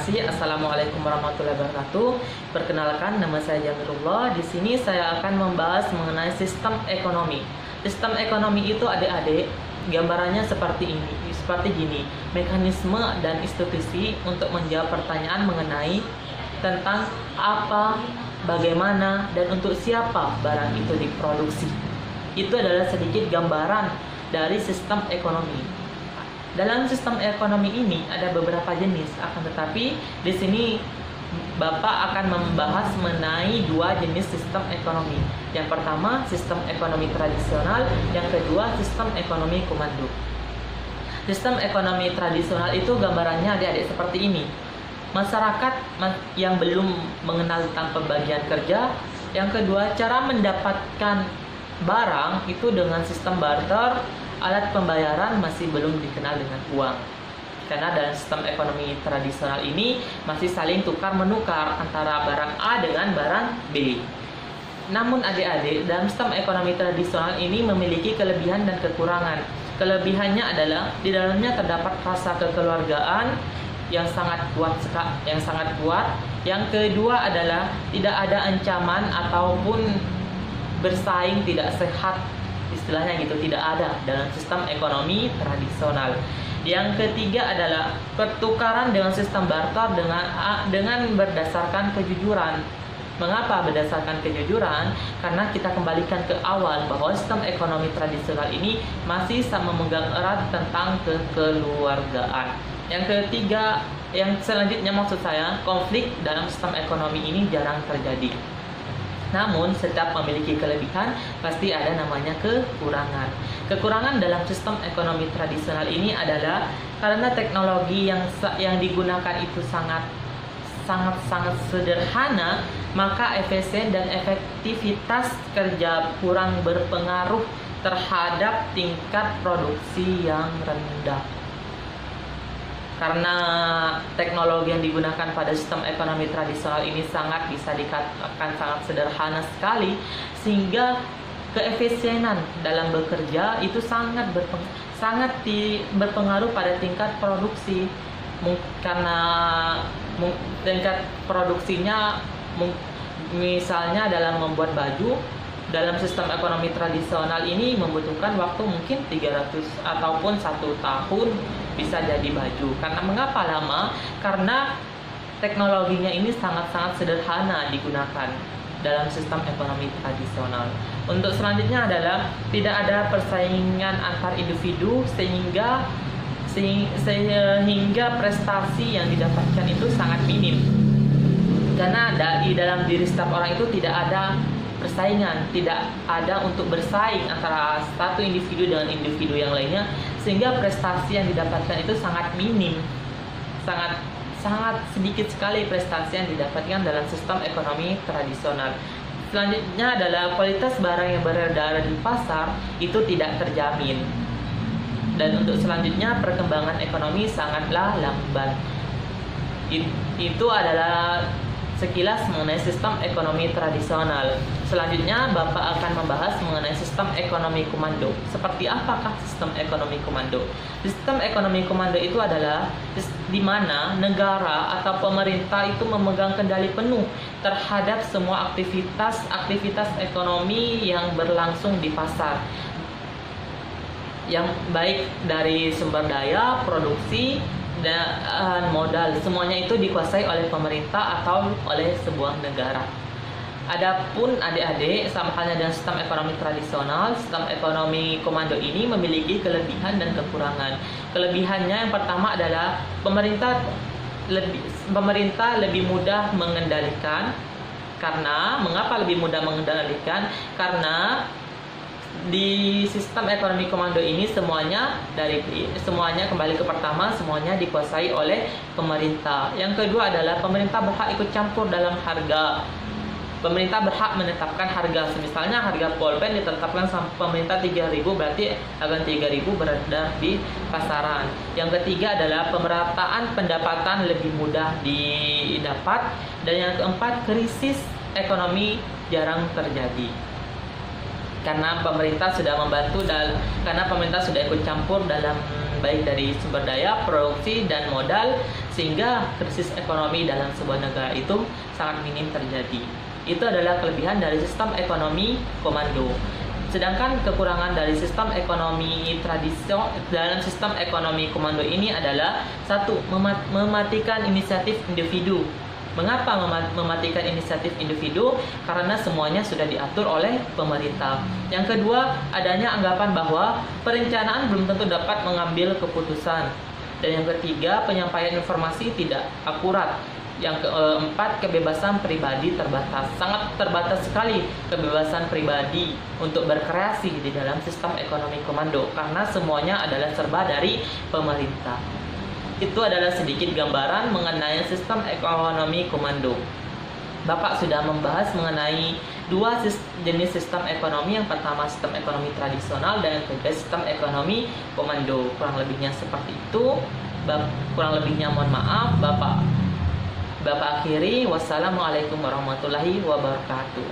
kasih. Assalamualaikum warahmatullahi wabarakatuh. Perkenalkan, nama saya Jamirullah. Di sini saya akan membahas mengenai sistem ekonomi. Sistem ekonomi itu adik-adik, gambarannya seperti gini. Mekanisme dan institusi untuk menjawab pertanyaan mengenai tentang apa, bagaimana, dan untuk siapa barang itu diproduksi. Itu adalah sedikit gambaran dari sistem ekonomi. Dalam sistem ekonomi ini ada beberapa jenis, akan tetapi di sini Bapak akan membahas mengenai dua jenis sistem ekonomi. Yang pertama, sistem ekonomi tradisional, yang kedua, sistem ekonomi komando. Sistem ekonomi tradisional itu gambarannya adik-adik seperti ini. Masyarakat yang belum mengenal tentang pembagian kerja. Yang kedua, cara mendapatkan barang itu dengan sistem barter. Alat pembayaran masih belum dikenal dengan uang. Karena dalam sistem ekonomi tradisional ini masih saling tukar-menukar antara barang A dengan barang B. Namun adik-adik, dalam sistem ekonomi tradisional ini memiliki kelebihan dan kekurangan. Kelebihannya adalah di dalamnya terdapat rasa kekeluargaan yang sangat kuat. Yang kedua adalah tidak ada ancaman ataupun bersaing tidak sehat, istilahnya gitu, tidak ada dalam sistem ekonomi tradisional. Yang ketiga adalah pertukaran dengan sistem barter dengan berdasarkan kejujuran. Mengapa berdasarkan kejujuran? Karena kita kembalikan ke awal bahwa sistem ekonomi tradisional ini masih sama memegang erat tentang kekeluargaan. Yang ketiga, yang selanjutnya maksud saya, konflik dalam sistem ekonomi ini jarang terjadi. Namun, setiap memiliki kelebihan, pasti ada namanya kekurangan. Kekurangan dalam sistem ekonomi tradisional ini adalah karena teknologi yang digunakan itu sangat sederhana, maka efisien dan efektivitas kerja kurang berpengaruh terhadap tingkat produksi yang rendah. Karena teknologi yang digunakan pada sistem ekonomi tradisional ini bisa dikatakan sangat sederhana sekali, sehingga keefisienan dalam bekerja itu sangat berpengaruh pada tingkat produksi. Karena tingkat produksinya, misalnya dalam membuat baju, dalam sistem ekonomi tradisional ini membutuhkan waktu mungkin 300 ataupun 1 tahun bisa jadi baju. Karena mengapa lama? Karena teknologinya ini sangat sederhana digunakan dalam sistem ekonomi tradisional. Untuk selanjutnya adalah tidak ada persaingan antar individu sehingga prestasi yang didapatkan itu sangat minim. Karena di dalam diri setiap orang itu tidak ada persaingan, tidak ada untuk bersaing antara satu individu dengan individu yang lainnya, sehingga prestasi yang didapatkan itu sangat minim, sangat sedikit sekali prestasi yang didapatkan dalam sistem ekonomi tradisional. Selanjutnya adalah kualitas barang yang beredar di pasar itu tidak terjamin. Dan untuk selanjutnya, perkembangan ekonomi sangatlah lambat. Itu adalah sekilas mengenai sistem ekonomi tradisional. Selanjutnya, Bapak akan membahas mengenai sistem ekonomi komando. Seperti apakah sistem ekonomi komando? Sistem ekonomi komando itu adalah di mana negara atau pemerintah itu memegang kendali penuh terhadap semua aktivitas ekonomi yang berlangsung di pasar. Yang baik dari sumber daya, produksi, dan modal, semuanya itu dikuasai oleh pemerintah atau oleh sebuah negara. Adapun adik-adik, sama halnya dengan sistem ekonomi tradisional, sistem ekonomi komando ini memiliki kelebihan dan kekurangan. Kelebihannya yang pertama adalah pemerintah lebih mudah mengendalikan. Karena mengapa lebih mudah mengendalikan? Karena di sistem ekonomi komando ini semuanya kembali ke pertama, semuanya dikuasai oleh pemerintah. Yang kedua adalah pemerintah berhak ikut campur dalam harga. Pemerintah berhak menetapkan harga. Misalnya harga pulpen ditetapkan sama pemerintah 3.000, berarti harga 3.000 beredar di pasaran. Yang ketiga adalah pemerataan pendapatan lebih mudah didapat. Dan yang keempat, krisis ekonomi jarang terjadi. Karena pemerintah sudah membantu karena pemerintah sudah ikut campur dalam baik dari sumber daya, produksi, dan modal, sehingga krisis ekonomi dalam sebuah negara itu sangat minim terjadi. Itu adalah kelebihan dari sistem ekonomi komando. Sedangkan kekurangan dari sistem ekonomi tradisional dalam sistem ekonomi komando ini adalah satu, mematikan inisiatif individu. Mengapa mematikan inisiatif individu? Karena semuanya sudah diatur oleh pemerintah. Yang kedua, adanya anggapan bahwa perencanaan belum tentu dapat mengambil keputusan. Dan yang ketiga, penyampaian informasi tidak akurat. Yang keempat, kebebasan pribadi terbatas. Sangat terbatas sekali kebebasan pribadi untuk berkreasi di dalam sistem ekonomi komando, karena semuanya adalah serba dari pemerintah. Itu adalah sedikit gambaran mengenai sistem ekonomi komando. Bapak sudah membahas mengenai dua jenis sistem ekonomi. Yang pertama sistem ekonomi tradisional dan yang kedua sistem ekonomi komando. Kurang lebihnya seperti itu. Kurang lebihnya mohon maaf. Bapak akhiri. Wassalamualaikum warahmatullahi wabarakatuh.